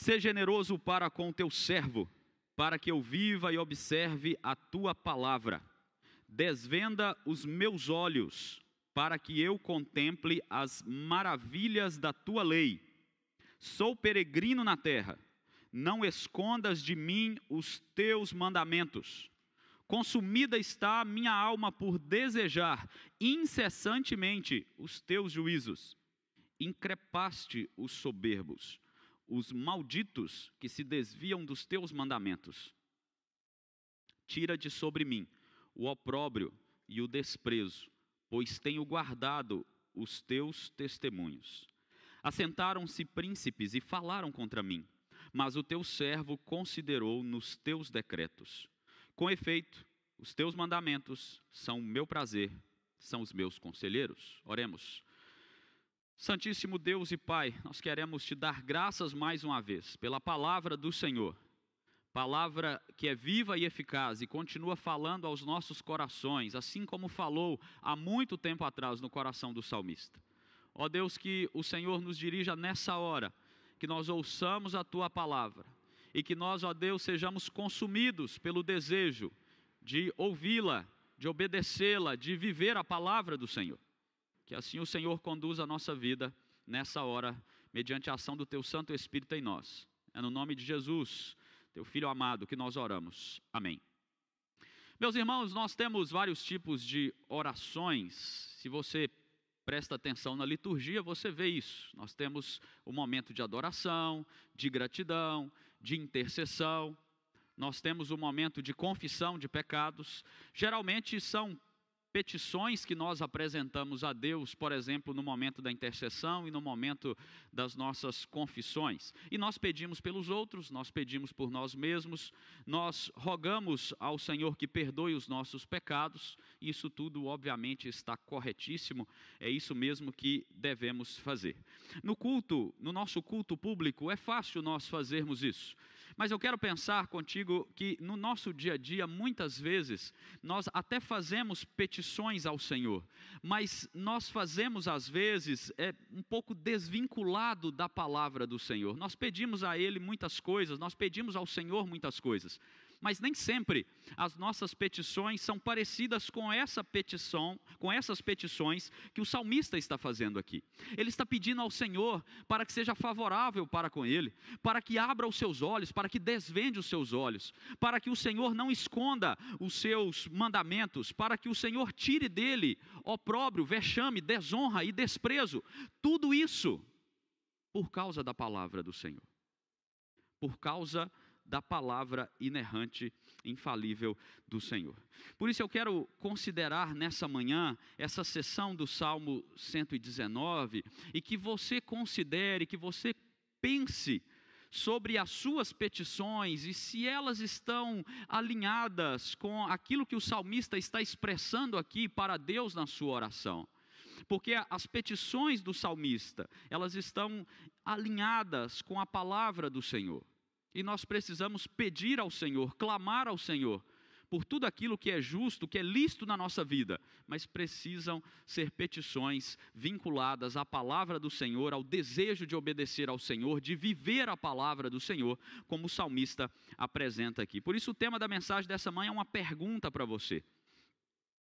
Sê generoso para com o teu servo, para que eu viva e observe a tua palavra. Desvenda os meus olhos, para que eu contemple as maravilhas da tua lei. Sou peregrino na terra, não escondas de mim os teus mandamentos. Consumida está a minha alma por desejar incessantemente os teus juízos. Increpaste os soberbos, os malditos que se desviam dos teus mandamentos. Tira de sobre mim o opróbrio e o desprezo, pois tenho guardado os teus testemunhos. Assentaram-se príncipes e falaram contra mim, mas o teu servo considerou nos teus decretos. Com efeito, os teus mandamentos são o meu prazer, são os meus conselheiros. Oremos. Santíssimo Deus e Pai, nós queremos te dar graças mais uma vez pela palavra do Senhor, palavra que é viva e eficaz e continua falando aos nossos corações, assim como falou há muito tempo atrás no coração do salmista. Ó Deus, que o Senhor nos dirija nessa hora, que nós ouçamos a tua palavra e que nós, ó Deus, sejamos consumidos pelo desejo de ouvi-la, de obedecê-la, de viver a palavra do Senhor. Que assim o Senhor conduza a nossa vida nessa hora, mediante a ação do Teu Santo Espírito em nós. É no nome de Jesus, Teu Filho amado, que nós oramos. Amém. Meus irmãos, nós temos vários tipos de orações. Se você presta atenção na liturgia, você vê isso. Nós temos o momento de adoração, de gratidão, de intercessão. Nós temos o momento de confissão de pecados. Geralmente são petições que nós apresentamos a Deus, por exemplo, no momento da intercessão e no momento das nossas confissões. E nós pedimos pelos outros, nós pedimos por nós mesmos, nós rogamos ao Senhor que perdoe os nossos pecados. Isso tudo, obviamente, está corretíssimo, é isso mesmo que devemos fazer. No culto, no nosso culto público, é fácil nós fazermos isso. Mas eu quero pensar contigo que no nosso dia a dia, muitas vezes, nós até fazemos petições ao Senhor, mas nós fazemos às vezes um pouco desvinculado da palavra do Senhor. Nós pedimos a Ele muitas coisas, nós pedimos ao Senhor muitas coisas, mas nem sempre as nossas petições são parecidas com essa petição, com essas petições que o salmista está fazendo aqui. Ele está pedindo ao Senhor para que seja favorável para com ele, para que abra os seus olhos, para que desvende os seus olhos, para que o Senhor não esconda os seus mandamentos, para que o Senhor tire dele opróbrio, vexame, desonra e desprezo. Tudo isso por causa da palavra do Senhor, por causa da palavra inerrante, infalível do Senhor. Por isso eu quero considerar nessa manhã essa sessão do Salmo 119 e que você considere, que você pense sobre as suas petições e se elas estão alinhadas com aquilo que o salmista está expressando aqui para Deus na sua oração. Porque as petições do salmista, elas estão alinhadas com a palavra do Senhor. E nós precisamos pedir ao Senhor, clamar ao Senhor, por tudo aquilo que é justo, que é lícito na nossa vida, mas precisam ser petições vinculadas à palavra do Senhor, ao desejo de obedecer ao Senhor, de viver a palavra do Senhor, como o salmista apresenta aqui. Por isso o tema da mensagem dessa manhã é uma pergunta para você.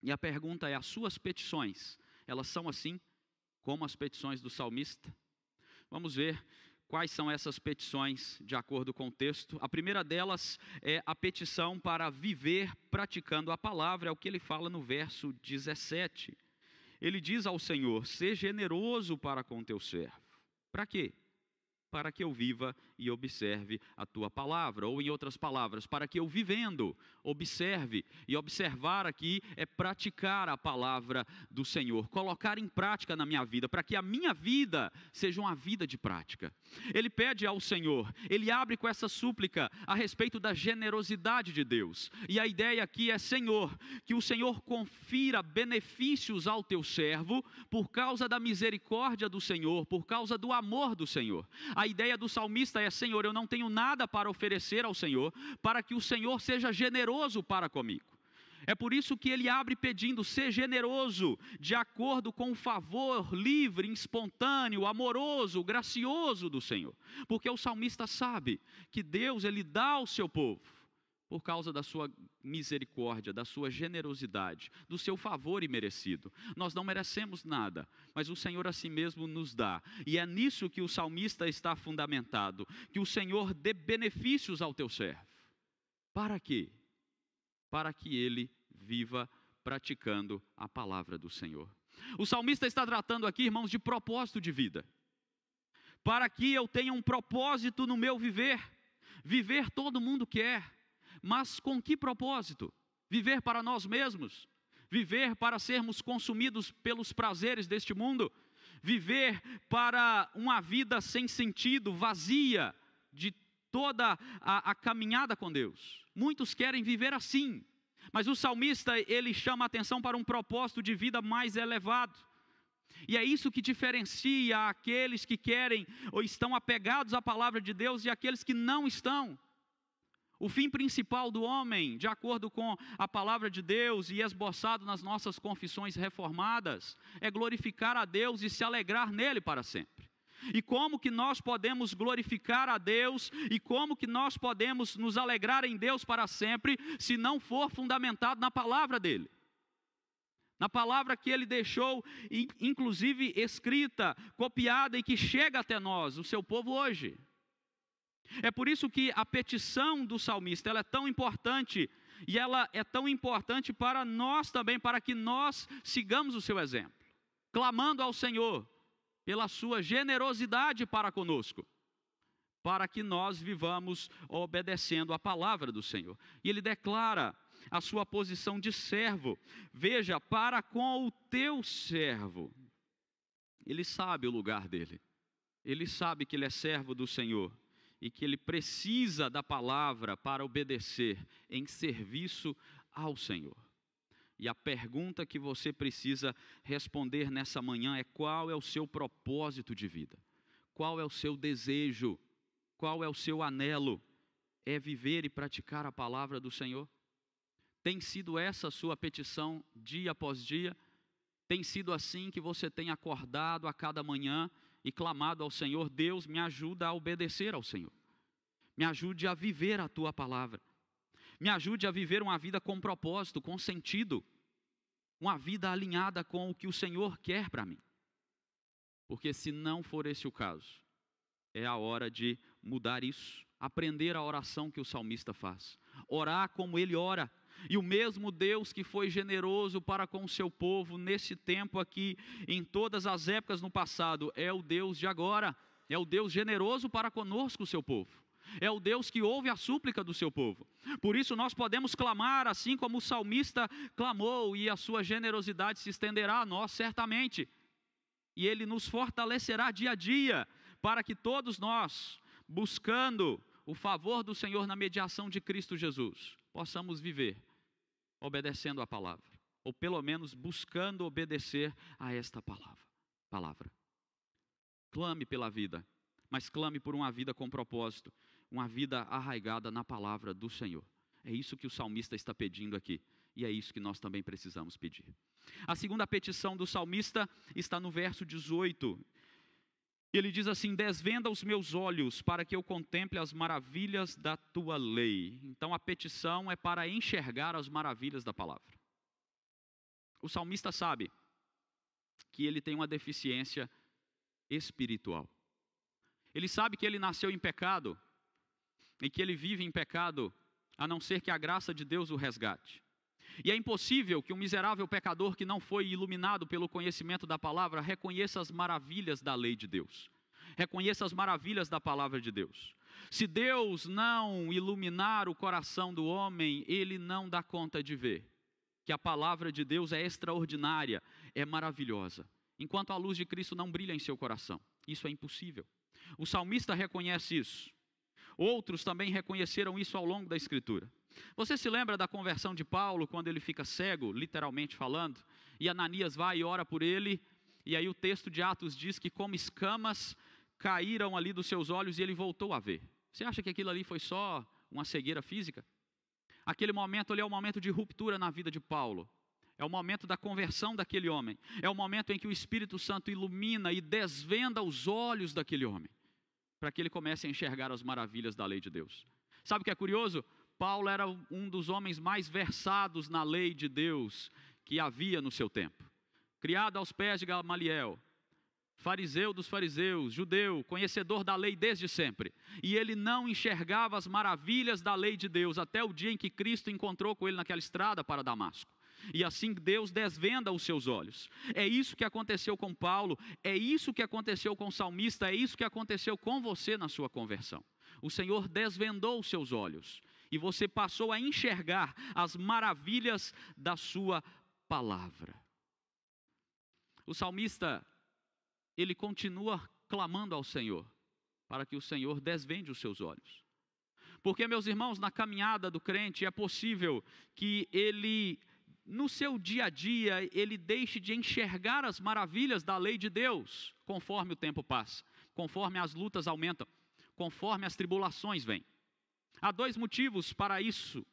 E a pergunta é: as suas petições, elas são assim como as petições do salmista? Vamos ver quais são essas petições de acordo com o texto. A primeira delas é a petição para viver praticando a palavra, é o que ele fala no verso 17. Ele diz ao Senhor: seja generoso para com teu servo. Para quê? Para que eu viva e observe a tua palavra, ou em outras palavras, para que eu vivendo, observe, e observar aqui é praticar a palavra do Senhor, colocar em prática na minha vida, para que a minha vida seja uma vida de prática. Ele pede ao Senhor, ele abre com essa súplica a respeito da generosidade de Deus, e a ideia aqui é: Senhor, que o Senhor confira benefícios ao teu servo, por causa da misericórdia do Senhor, por causa do amor do Senhor. A ideia do salmista é: Senhor, eu não tenho nada para oferecer ao Senhor, para que o Senhor seja generoso para comigo. É por isso que ele abre pedindo: ser generoso, de acordo com o favor livre, espontâneo, amoroso, gracioso do Senhor. Porque o salmista sabe que Deus, ele dá ao seu povo, por causa da sua misericórdia, da sua generosidade, do seu favor imerecido. Nós não merecemos nada, mas o Senhor a si mesmo nos dá. E é nisso que o salmista está fundamentado: que o Senhor dê benefícios ao teu servo. Para quê? Para que ele viva praticando a palavra do Senhor. O salmista está tratando aqui, irmãos, de propósito de vida. Para que eu tenha um propósito no meu viver. Viver todo mundo quer, mas com que propósito? Viver para nós mesmos? Viver para sermos consumidos pelos prazeres deste mundo? Viver para uma vida sem sentido, vazia de toda a caminhada com Deus? Muitos querem viver assim, mas o salmista, ele chama a atenção para um propósito de vida mais elevado. E é isso que diferencia aqueles que querem ou estão apegados à palavra de Deus e aqueles que não estão. O fim principal do homem, de acordo com a palavra de Deus e esboçado nas nossas confissões reformadas, é glorificar a Deus e se alegrar nele para sempre. E como que nós podemos glorificar a Deus e como que nós podemos nos alegrar em Deus para sempre, se não for fundamentado na palavra dele? Na palavra que ele deixou, inclusive escrita, copiada e que chega até nós, o seu povo hoje. É por isso que a petição do salmista, ela é tão importante, e ela é tão importante para nós também, para que nós sigamos o seu exemplo, clamando ao Senhor pela sua generosidade para conosco, para que nós vivamos obedecendo a palavra do Senhor. E ele declara a sua posição de servo: veja, para com o teu servo. Ele sabe o lugar dele, ele sabe que ele é servo do Senhor, e que ele precisa da palavra para obedecer em serviço ao Senhor. E a pergunta que você precisa responder nessa manhã é: qual é o seu propósito de vida? Qual é o seu desejo? Qual é o seu anelo? É viver e praticar a palavra do Senhor? Tem sido essa a sua petição dia após dia? Tem sido assim que você tem acordado a cada manhã e clamado ao Senhor: Deus, me ajuda a obedecer ao Senhor, me ajude a viver a tua palavra, me ajude a viver uma vida com propósito, com sentido, uma vida alinhada com o que o Senhor quer para mim? Porque se não for esse o caso, é a hora de mudar isso, aprender a oração que o salmista faz, orar como ele ora. E o mesmo Deus que foi generoso para com o seu povo nesse tempo aqui, em todas as épocas no passado, é o Deus de agora, é o Deus generoso para conosco, o seu povo. É o Deus que ouve a súplica do seu povo. Por isso nós podemos clamar assim como o salmista clamou, e a sua generosidade se estenderá a nós certamente. E ele nos fortalecerá dia a dia, para que todos nós, buscando o favor do Senhor na mediação de Cristo Jesus, possamos viver obedecendo a palavra, ou pelo menos buscando obedecer a esta palavra. Clame pela vida, mas clame por uma vida com propósito, uma vida arraigada na palavra do Senhor. É isso que o salmista está pedindo aqui, e é isso que nós também precisamos pedir. A segunda petição do salmista está no verso 18. Ele diz assim: desvenda os meus olhos para que eu contemple as maravilhas da tua lei. Então a petição é para enxergar as maravilhas da palavra. O salmista sabe que ele tem uma deficiência espiritual. Ele sabe que ele nasceu em pecado e que ele vive em pecado, a não ser que a graça de Deus o resgate. E é impossível que um miserável pecador que não foi iluminado pelo conhecimento da palavra reconheça as maravilhas da lei de Deus, reconheça as maravilhas da palavra de Deus. Se Deus não iluminar o coração do homem, ele não dá conta de ver que a palavra de Deus é extraordinária, é maravilhosa, enquanto a luz de Cristo não brilha em seu coração. Isso é impossível. O salmista reconhece isso. Outros também reconheceram isso ao longo da Escritura. Você se lembra da conversão de Paulo, quando ele fica cego, literalmente falando, e Ananias vai e ora por ele, e aí o texto de Atos diz que como escamas caíram ali dos seus olhos e ele voltou a ver. Você acha que aquilo ali foi só uma cegueira física? Aquele momento ali é o momento de ruptura na vida de Paulo. É o momento da conversão daquele homem. É o momento em que o Espírito Santo ilumina e desvenda os olhos daquele homem, para que ele comece a enxergar as maravilhas da lei de Deus. Sabe o que é curioso? Paulo era um dos homens mais versados na lei de Deus que havia no seu tempo. Criado aos pés de Gamaliel, fariseu dos fariseus, judeu, conhecedor da lei desde sempre. E ele não enxergava as maravilhas da lei de Deus até o dia em que Cristo encontrou com ele naquela estrada para Damasco. E assim Deus desvenda os seus olhos. É isso que aconteceu com Paulo, é isso que aconteceu com o salmista, é isso que aconteceu com você na sua conversão. O Senhor desvendou os seus olhos e você passou a enxergar as maravilhas da sua palavra. O salmista, ele continua clamando ao Senhor, para que o Senhor desvende os seus olhos. Porque, meus irmãos, na caminhada do crente é possível que ele, no seu dia a dia, ele deixe de enxergar as maravilhas da lei de Deus, conforme o tempo passa, conforme as lutas aumentam, conforme as tribulações vêm. Há dois motivos para isso.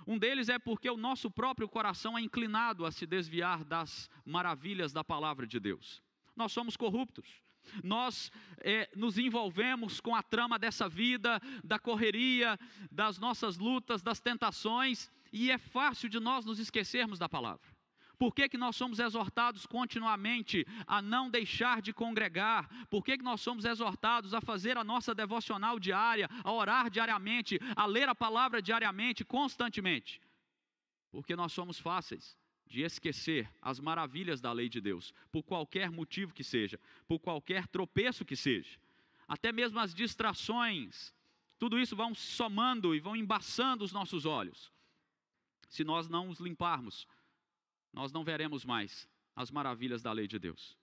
Um deles é porque o nosso próprio coração é inclinado a se desviar das maravilhas da palavra de Deus. Nós somos corruptos, nós nos envolvemos com a trama dessa vida, da correria, das nossas lutas, das tentações, e é fácil de nós nos esquecermos da palavra. Por que nós somos exortados continuamente a não deixar de congregar? Por que nós somos exortados a fazer a nossa devocional diária, a orar diariamente, a ler a palavra diariamente, constantemente? Porque nós somos fáceis de esquecer as maravilhas da lei de Deus, por qualquer motivo que seja, por qualquer tropeço que seja. Até mesmo as distrações, tudo isso vão somando e vão embaçando os nossos olhos. Se nós não os limparmos, nós não veremos mais as maravilhas da lei de Deus.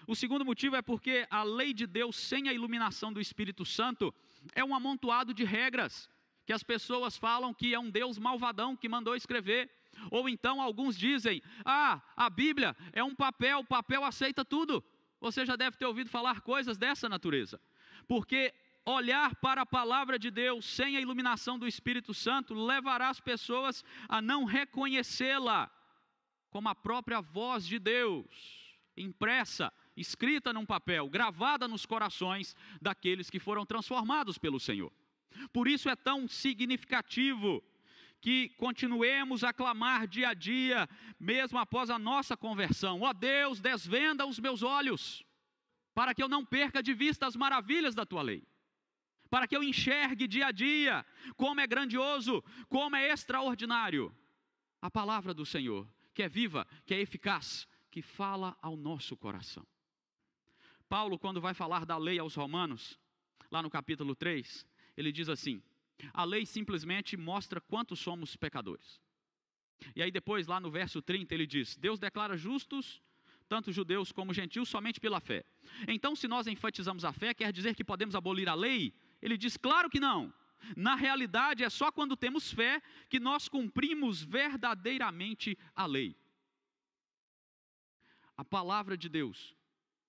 O segundo motivo é porque a lei de Deus, sem a iluminação do Espírito Santo, é um amontoado de regras, que as pessoas falam que é um Deus malvadão que mandou escrever. Ou então alguns dizem, a Bíblia é um papel, o papel aceita tudo. Você já deve ter ouvido falar coisas dessa natureza. Porque olhar para a palavra de Deus sem a iluminação do Espírito Santo levará as pessoas a não reconhecê-la como a própria voz de Deus, impressa, escrita num papel, gravada nos corações daqueles que foram transformados pelo Senhor. Por isso é tão significativo que continuemos a clamar dia a dia, mesmo após a nossa conversão. Ó Deus, desvenda os meus olhos, para que eu não perca de vista as maravilhas da Tua lei, para que eu enxergue dia a dia como é grandioso, como é extraordinário a palavra do Senhor, que é viva, que é eficaz, que fala ao nosso coração. Paulo, quando vai falar da lei aos Romanos, lá no capítulo 3, ele diz assim: a lei simplesmente mostra quanto somos pecadores. E aí depois, lá no verso 30, ele diz: Deus declara justos tanto judeus como gentios somente pela fé. Então, se nós enfatizamos a fé, quer dizer que podemos abolir a lei? Ele diz: claro que não. Na realidade, é só quando temos fé que nós cumprimos verdadeiramente a lei. A palavra de Deus,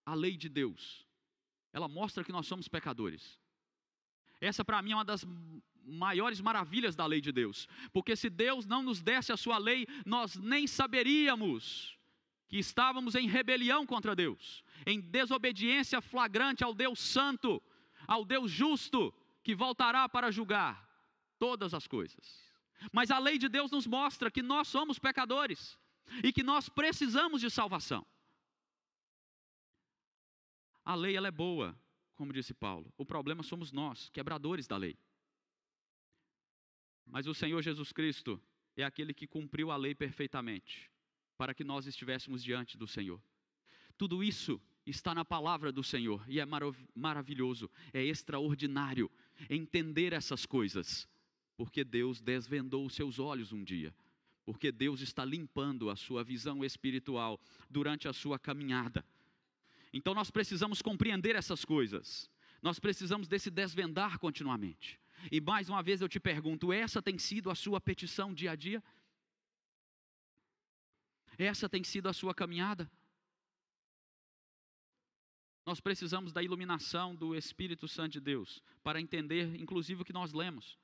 a lei de Deus, ela mostra que nós somos pecadores. Essa para mim é uma das maiores maravilhas da lei de Deus, porque se Deus não nos desse a sua lei, nós nem saberíamos que estávamos em rebelião contra Deus, em desobediência flagrante ao Deus santo, ao Deus justo, que voltará para julgar todas as coisas. Mas a lei de Deus nos mostra que nós somos pecadores e que nós precisamos de salvação. A lei ela é boa, como disse Paulo. O problema somos nós, quebradores da lei. Mas o Senhor Jesus Cristo é aquele que cumpriu a lei perfeitamente, para que nós estivéssemos diante do Senhor. Tudo isso está na palavra do Senhor, e é maravilhoso, é extraordinário entender essas coisas, porque Deus desvendou os seus olhos um dia, porque Deus está limpando a sua visão espiritual durante a sua caminhada. Então nós precisamos compreender essas coisas, nós precisamos desse desvendar continuamente. E mais uma vez eu te pergunto, essa tem sido a sua petição dia a dia? Essa tem sido a sua caminhada? Nós precisamos da iluminação do Espírito Santo de Deus, para entender inclusive o que nós lemos.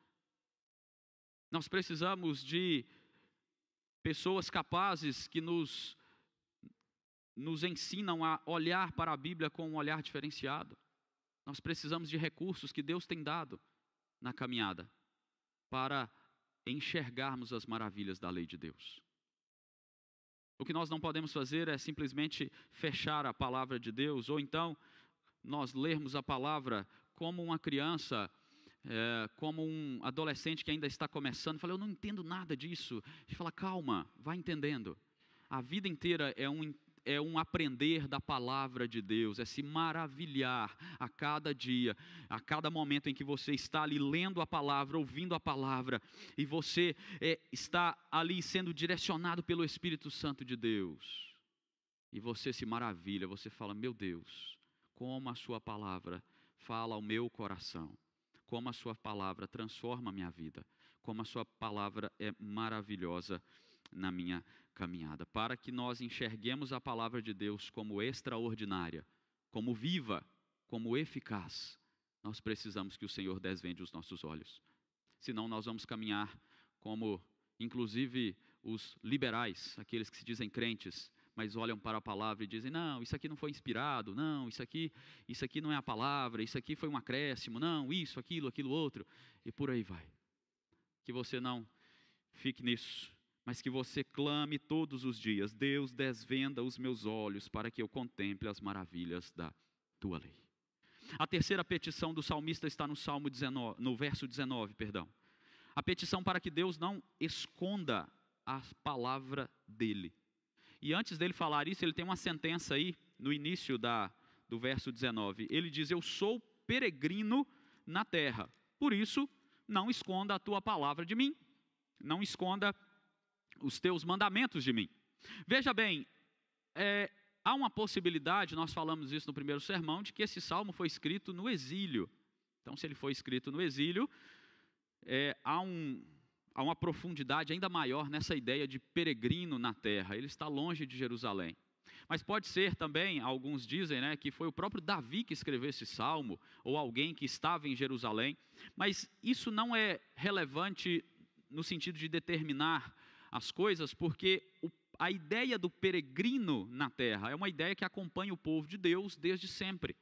Nós precisamos de pessoas capazes que nos ensinam a olhar para a Bíblia com um olhar diferenciado. Nós precisamos de recursos que Deus tem dado na caminhada para enxergarmos as maravilhas da lei de Deus. O que nós não podemos fazer é simplesmente fechar a palavra de Deus, ou então nós lermos a palavra como uma criança, como um adolescente que ainda está começando, fala, eu não entendo nada disso. A gente fala, calma, vai entendendo. A vida inteira é um aprender da palavra de Deus, é se maravilhar a cada dia, a cada momento em que você está ali lendo a palavra, ouvindo a palavra, e você está ali sendo direcionado pelo Espírito Santo de Deus, e você se maravilha, você fala, meu Deus, como a sua palavra fala ao meu coração, como a sua palavra transforma a minha vida, como a sua palavra é maravilhosa na minha caminhada. Para que nós enxerguemos a palavra de Deus como extraordinária, como viva, como eficaz, nós precisamos que o Senhor desvende os nossos olhos. Senão nós vamos caminhar como, inclusive, os liberais, aqueles que se dizem crentes, mas olham para a palavra e dizem, não, isso aqui não foi inspirado, não, isso aqui não é a palavra, isso aqui foi um acréscimo, não, isso, aquilo outro, e por aí vai. Que você não fique nisso, mas que você clame todos os dias, Deus, desvenda os meus olhos para que eu contemple as maravilhas da tua lei. A terceira petição do salmista está no Salmo 19, no verso 19, perdão. A petição para que Deus não esconda a palavra dele. E antes dele falar isso, ele tem uma sentença aí, no início do verso 19. Ele diz, eu sou peregrino na terra, por isso não esconda a tua palavra de mim. Não esconda os teus mandamentos de mim. Veja bem, há uma possibilidade, nós falamos isso no primeiro sermão, de que esse salmo foi escrito no exílio. Então, se ele foi escrito no exílio, há uma profundidade ainda maior nessa ideia de peregrino na terra. Ele está longe de Jerusalém. Mas pode ser também, alguns dizem, que foi o próprio Davi que escreveu esse salmo, ou alguém que estava em Jerusalém. Mas isso não é relevante no sentido de determinar as coisas, porque a ideia do peregrino na terra é uma ideia que acompanha o povo de Deus desde sempre.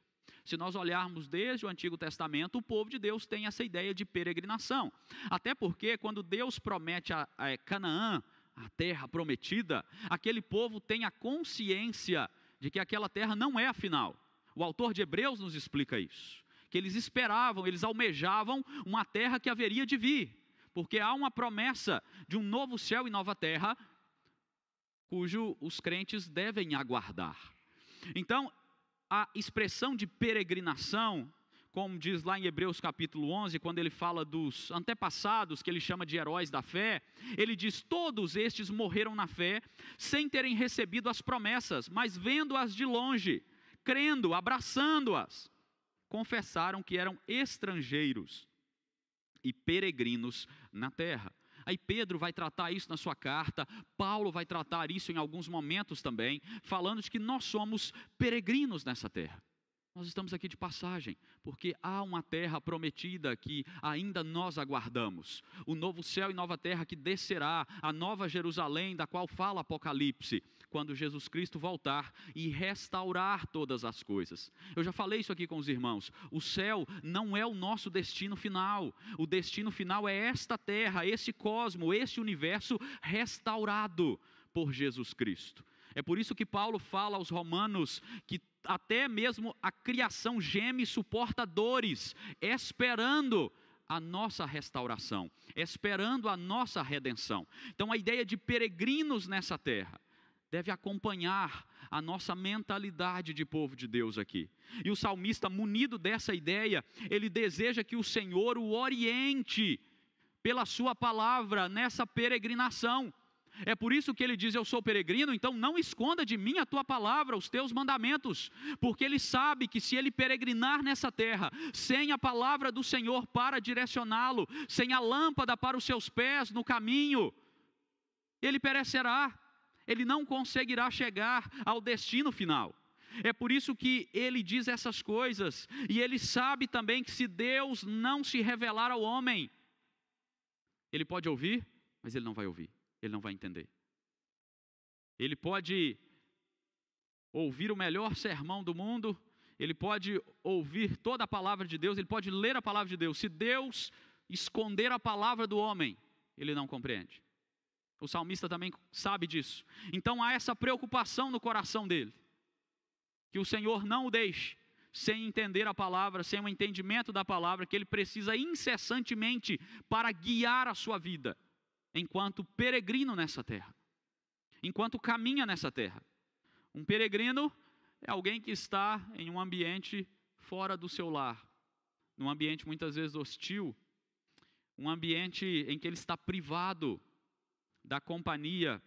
Se nós olharmos desde o Antigo Testamento, o povo de Deus tem essa ideia de peregrinação. Até porque quando Deus promete a Canaã, a terra prometida, aquele povo tem a consciência de que aquela terra não é a final. O autor de Hebreus nos explica isso, que eles esperavam, eles almejavam uma terra que haveria de vir, porque há uma promessa de um novo céu e nova terra, cujo os crentes devem aguardar. Então, a expressão de peregrinação, como diz lá em Hebreus capítulo 11, quando ele fala dos antepassados, que ele chama de heróis da fé, ele diz, todos estes morreram na fé, sem terem recebido as promessas, mas vendo-as de longe, crendo, abraçando-as, confessaram que eram estrangeiros e peregrinos na terra. Aí Pedro vai tratar isso na sua carta, Paulo vai tratar isso em alguns momentos também, falando de que nós somos peregrinos nessa terra. Nós estamos aqui de passagem, porque há uma terra prometida que ainda nós aguardamos. O novo céu e nova terra que descerá, a nova Jerusalém, da qual fala Apocalipse, quando Jesus Cristo voltar e restaurar todas as coisas. Eu já falei isso aqui com os irmãos, o céu não é o nosso destino final. O destino final é esta terra, esse cosmo, esse universo restaurado por Jesus Cristo. É por isso que Paulo fala aos romanos que até mesmo a criação geme e suporta dores, esperando a nossa restauração, esperando a nossa redenção. Então a ideia de peregrinos nessa terra deve acompanhar a nossa mentalidade de povo de Deus aqui. E o salmista, munido dessa ideia, ele deseja que o Senhor o oriente pela sua palavra nessa peregrinação. É por isso que ele diz, eu sou peregrino, então não esconda de mim a tua palavra, os teus mandamentos, porque ele sabe que se ele peregrinar nessa terra, sem a palavra do Senhor para direcioná-lo, sem a lâmpada para os seus pés no caminho, ele perecerá, ele não conseguirá chegar ao destino final. É por isso que ele diz essas coisas, e ele sabe também que se Deus não se revelar ao homem, Ele pode ouvir, mas ele não vai ouvir, ele não vai entender. Ele pode ouvir o melhor sermão do mundo, ele pode ouvir toda a palavra de Deus, ele pode ler a palavra de Deus. Se Deus esconder a palavra do homem, ele não compreende. O salmista também sabe disso. Então há essa preocupação no coração dele, que o Senhor não o deixe sem entender a palavra, sem o entendimento da palavra, que ele precisa incessantemente para guiar a sua vida, enquanto peregrino nessa terra, enquanto caminha nessa terra. Um peregrino é alguém que está em um ambiente fora do seu lar, num ambiente muitas vezes hostil, um ambiente em que ele está privado da companhia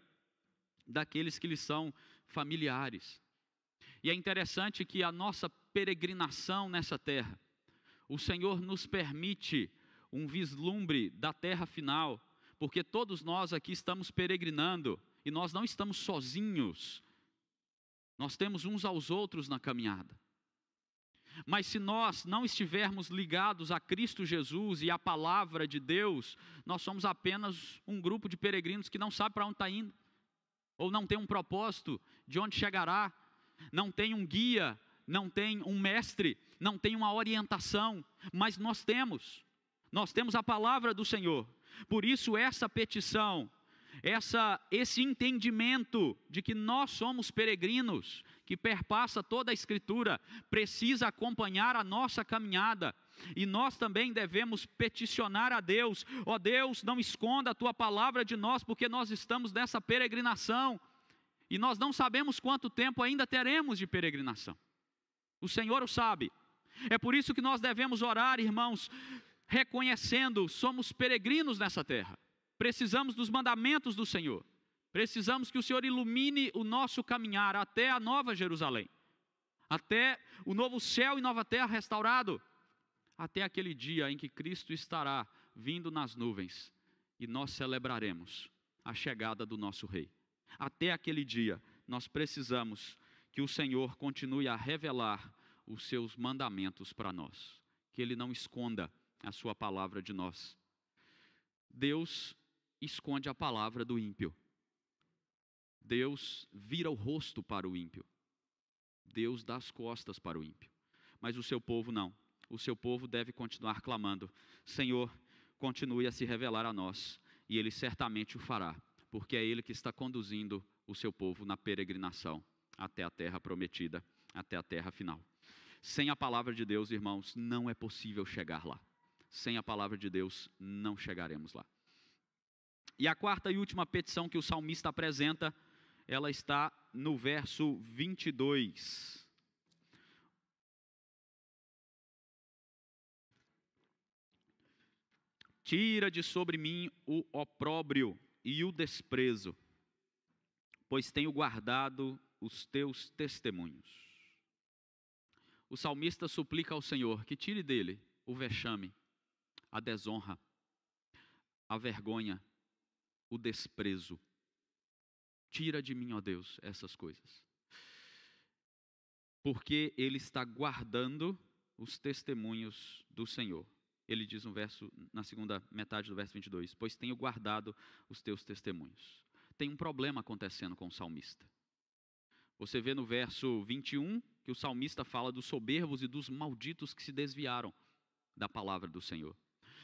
daqueles que lhe são familiares. E é interessante que a nossa peregrinação nessa terra, o Senhor nos permite um vislumbre da terra final, porque todos nós aqui estamos peregrinando, e nós não estamos sozinhos, nós temos uns aos outros na caminhada. Mas se nós não estivermos ligados a Cristo Jesus e à palavra de Deus, nós somos apenas um grupo de peregrinos que não sabe para onde está indo, ou não tem um propósito de onde chegará, não tem um guia, não tem um mestre, não tem uma orientação, mas nós temos a palavra do Senhor. Por isso essa petição, esse entendimento de que nós somos peregrinos, que perpassa toda a Escritura, precisa acompanhar a nossa caminhada. E nós também devemos peticionar a Deus: ó Deus, não esconda a tua palavra de nós, porque nós estamos nessa peregrinação, e nós não sabemos quanto tempo ainda teremos de peregrinação. O Senhor o sabe. É por isso que nós devemos orar, irmãos, reconhecendo, somos peregrinos nessa terra. Precisamos dos mandamentos do Senhor. Precisamos que o Senhor ilumine o nosso caminhar até a nova Jerusalém, até o novo céu e nova terra restaurado, até aquele dia em que Cristo estará vindo nas nuvens e nós celebraremos a chegada do nosso Rei. Até aquele dia, nós precisamos que o Senhor continue a revelar os seus mandamentos para nós, que Ele não esconda a sua palavra de nós. Deus esconde a palavra do ímpio. Deus vira o rosto para o ímpio. Deus dá as costas para o ímpio. Mas o seu povo não. O seu povo deve continuar clamando: Senhor, continue a se revelar a nós, e Ele certamente o fará, porque é Ele que está conduzindo o seu povo na peregrinação até a terra prometida, até a terra final. Sem a palavra de Deus, irmãos, não é possível chegar lá. Sem a palavra de Deus, não chegaremos lá. E a quarta e última petição que o salmista apresenta, ela está no verso 22. Tira de sobre mim o opróbrio e o desprezo, pois tenho guardado os teus testemunhos. O salmista suplica ao Senhor que tire dele o vexame, a desonra, a vergonha, o desprezo. Tira de mim, ó Deus, essas coisas. Porque ele está guardando os testemunhos do Senhor. Ele diz na segunda metade do verso 22, pois tenho guardado os teus testemunhos. Tem um problema acontecendo com o salmista. Você vê no verso 21 que o salmista fala dos soberbos e dos malditos que se desviaram da palavra do Senhor.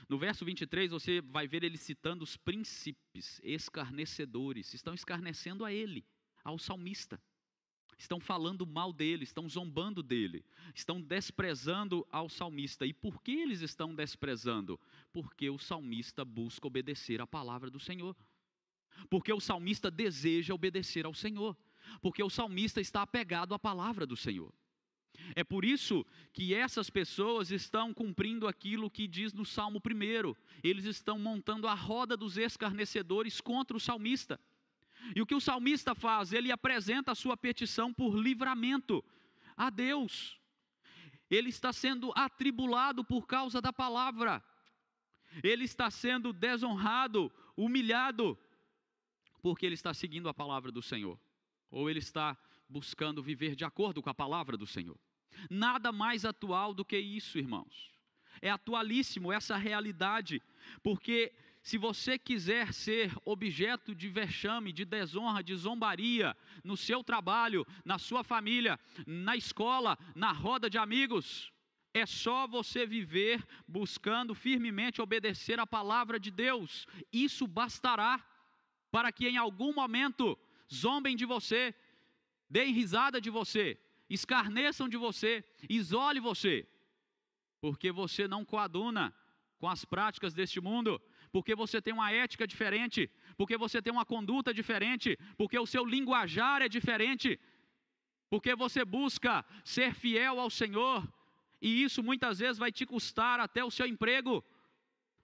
No verso 23 você vai ver ele citando os príncipes escarnecedores, estão escarnecendo a ele, ao salmista. Estão falando mal dele, estão zombando dele, estão desprezando ao salmista. E por que eles estão desprezando? Porque o salmista busca obedecer à palavra do Senhor. Porque o salmista deseja obedecer ao Senhor. Porque o salmista está apegado à palavra do Senhor. É por isso que essas pessoas estão cumprindo aquilo que diz no Salmo 1. Eles estão montando a roda dos escarnecedores contra o salmista. E o que o salmista faz? Ele apresenta a sua petição por livramento a Deus. Ele está sendo atribulado por causa da palavra. Ele está sendo desonrado, humilhado, porque ele está seguindo a palavra do Senhor. Ou ele está buscando viver de acordo com a palavra do Senhor. Nada mais atual do que isso, irmãos. É atualíssimo essa realidade, porque se você quiser ser objeto de vexame, de desonra, de zombaria, no seu trabalho, na sua família, na escola, na roda de amigos, é só você viver buscando firmemente obedecer a palavra de Deus. Isso bastará para que em algum momento zombem de você, deem risada de você, escarneçam de você, isole você, porque você não coaduna com as práticas deste mundo, porque você tem uma ética diferente, porque você tem uma conduta diferente, porque o seu linguajar é diferente, porque você busca ser fiel ao Senhor, e isso muitas vezes vai te custar até o seu emprego,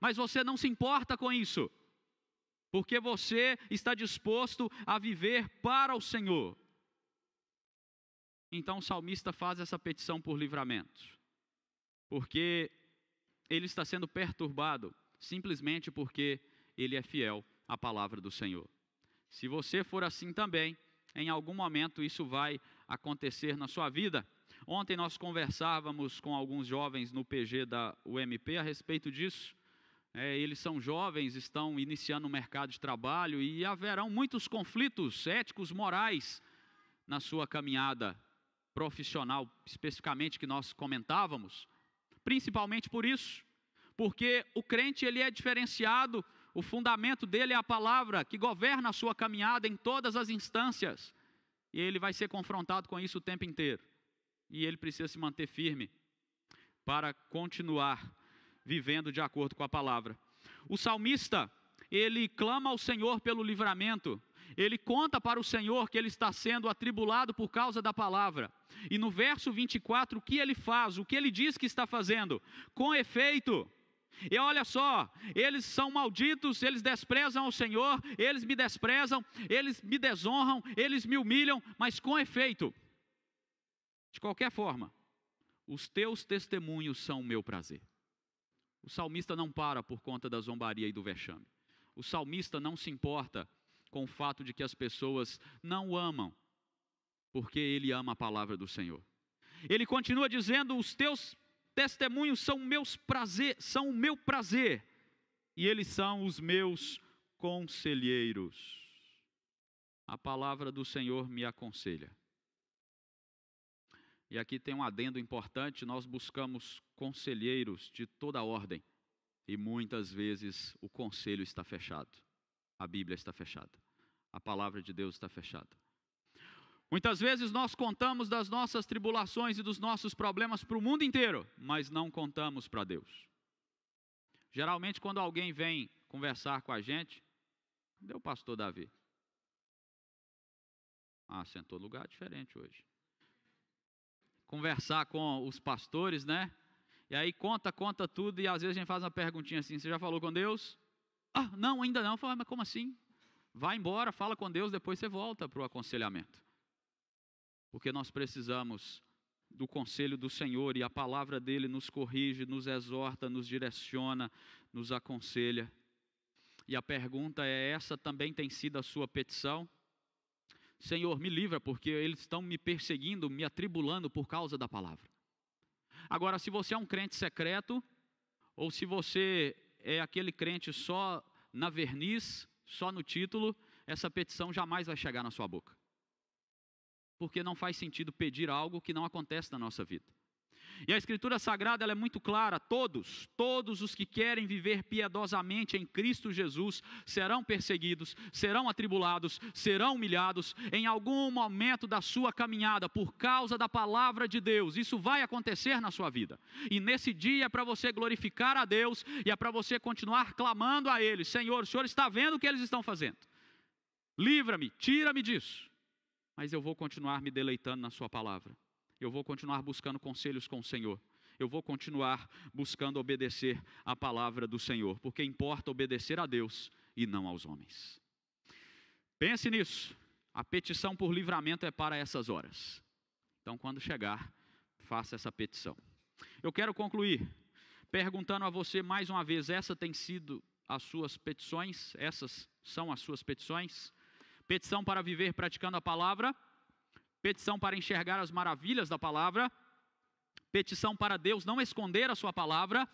mas você não se importa com isso, porque você está disposto a viver para o Senhor. Então o salmista faz essa petição por livramento, porque ele está sendo perturbado simplesmente porque ele é fiel à palavra do Senhor. Se você for assim também, em algum momento isso vai acontecer na sua vida. Ontem nós conversávamos com alguns jovens no PG da UMP a respeito disso. Eles são jovens, estão iniciando o mercado de trabalho e haverão muitos conflitos éticos, morais na sua caminhada profissional, especificamente que nós comentávamos, principalmente por isso, porque o crente ele é diferenciado, o fundamento dele é a palavra que governa a sua caminhada em todas as instâncias, e ele vai ser confrontado com isso o tempo inteiro, e ele precisa se manter firme para continuar vivendo de acordo com a palavra. O salmista, ele clama ao Senhor pelo livramento, ele conta para o Senhor que ele está sendo atribulado por causa da palavra, e no verso 24, o que ele faz, o que ele diz que está fazendo? Com efeito, e olha só, eles são malditos, eles desprezam o Senhor, eles me desprezam, eles me desonram, eles me humilham, mas com efeito, de qualquer forma, os teus testemunhos são o meu prazer. O salmista não para por conta da zombaria e do vexame. O salmista não se importa com o fato de que as pessoas não o amam, porque ele ama a palavra do Senhor. Ele continua dizendo: os teus testemunhos são o meu prazer, e eles são os meus conselheiros. A palavra do Senhor me aconselha. E aqui tem um adendo importante: nós buscamos conselheiros de toda ordem, e muitas vezes o conselho está fechado, a Bíblia está fechada, a palavra de Deus está fechada. Muitas vezes nós contamos das nossas tribulações e dos nossos problemas para o mundo inteiro, mas não contamos para Deus. Geralmente quando alguém vem conversar com a gente, cadê o pastor Davi? Sentou em lugar diferente hoje. Conversar com os pastores, né? E aí conta tudo, e às vezes a gente faz uma perguntinha assim: você já falou com Deus? Não, ainda não. Fala: mas como assim? Vai embora, fala com Deus, depois você volta para o aconselhamento. Porque nós precisamos do conselho do Senhor, e a palavra dele nos corrige, nos exorta, nos direciona, nos aconselha. E a pergunta é: essa também tem sido a sua petição? Senhor, me livra, porque eles estão me perseguindo, me atribulando por causa da palavra. Agora, se você é um crente secreto, ou se você é aquele crente só na verniz, só no título, essa petição jamais vai chegar na sua boca. Porque não faz sentido pedir algo que não acontece na nossa vida. E a Escritura Sagrada ela é muito clara: todos os que querem viver piedosamente em Cristo Jesus serão perseguidos, serão atribulados, serão humilhados em algum momento da sua caminhada por causa da palavra de Deus. Isso vai acontecer na sua vida, e nesse dia é para você glorificar a Deus, e é para você continuar clamando a Ele: Senhor, o Senhor está vendo o que eles estão fazendo, livra-me, tira-me disso, mas eu vou continuar me deleitando na sua palavra. Eu vou continuar buscando conselhos com o Senhor. Eu vou continuar buscando obedecer a palavra do Senhor, porque importa obedecer a Deus e não aos homens. Pense nisso. A petição por livramento é para essas horas. Então, quando chegar, faça essa petição. Eu quero concluir perguntando a você mais uma vez: essa tem sido as suas petições? Essas são as suas petições? Petição para viver praticando a palavra, petição para enxergar as maravilhas da palavra, petição para Deus não esconder a sua palavra,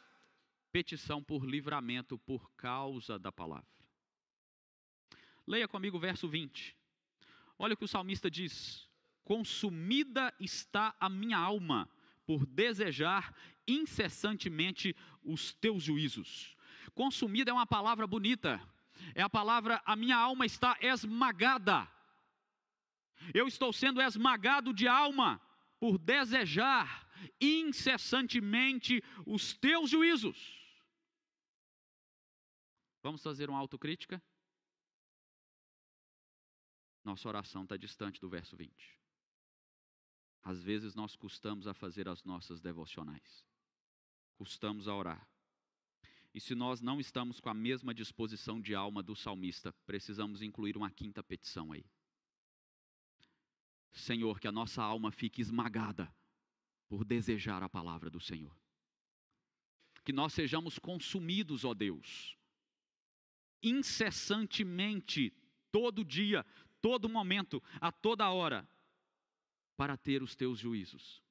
petição por livramento por causa da palavra. Leia comigo o verso 20. Olha o que o salmista diz: consumida está a minha alma por desejar incessantemente os teus juízos. Consumida é uma palavra bonita, é a palavra, a minha alma está esmagada. Eu estou sendo esmagado de alma por desejar incessantemente os teus juízos. Vamos fazer uma autocrítica? Nossa oração está distante do verso 20. Às vezes nós custamos a fazer as nossas devocionais, custamos a orar. E se nós não estamos com a mesma disposição de alma do salmista, precisamos incluir uma quinta petição aí. Senhor, que a nossa alma fique esmagada por desejar a palavra do Senhor. Que nós sejamos consumidos, ó Deus, incessantemente, todo dia, todo momento, a toda hora, para ter os teus juízos,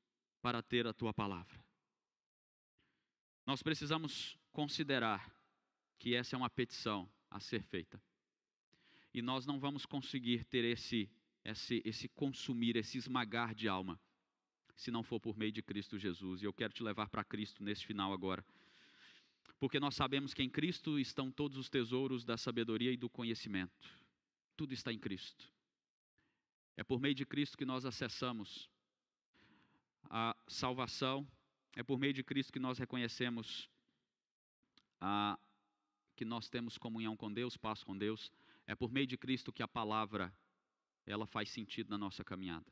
para ter a tua palavra. Nós precisamos considerar que essa é uma petição a ser feita. E nós não vamos conseguir ter esse consumir, esse esmagar de alma, se não for por meio de Cristo Jesus. E eu quero te levar para Cristo nesse final agora. Porque nós sabemos que em Cristo estão todos os tesouros da sabedoria e do conhecimento. Tudo está em Cristo. É por meio de Cristo que nós acessamos a salvação. É por meio de Cristo que nós reconhecemos que nós temos comunhão com Deus, paz com Deus. É por meio de Cristo que a palavra, ela faz sentido na nossa caminhada.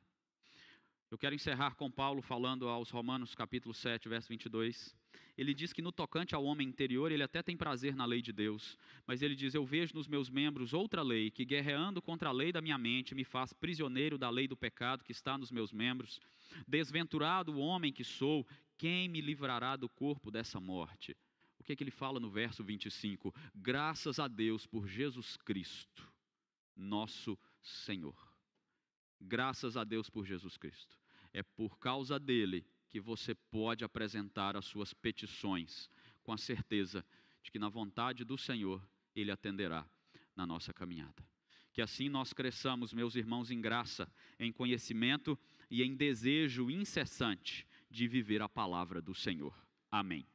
Eu quero encerrar com Paulo falando aos Romanos capítulo 7, verso 22. Ele diz que no tocante ao homem interior, ele até tem prazer na lei de Deus, mas ele diz: eu vejo nos meus membros outra lei, que guerreando contra a lei da minha mente, me faz prisioneiro da lei do pecado que está nos meus membros. Desventurado o homem que sou, quem me livrará do corpo dessa morte? O que é que ele fala no verso 25? Graças a Deus por Jesus Cristo, nosso Senhor. Graças a Deus por Jesus Cristo. É por causa dele que você pode apresentar as suas petições, com a certeza de que na vontade do Senhor, ele atenderá na nossa caminhada. Que assim nós cresçamos, meus irmãos, em graça, em conhecimento e em desejo incessante de viver a palavra do Senhor. Amém.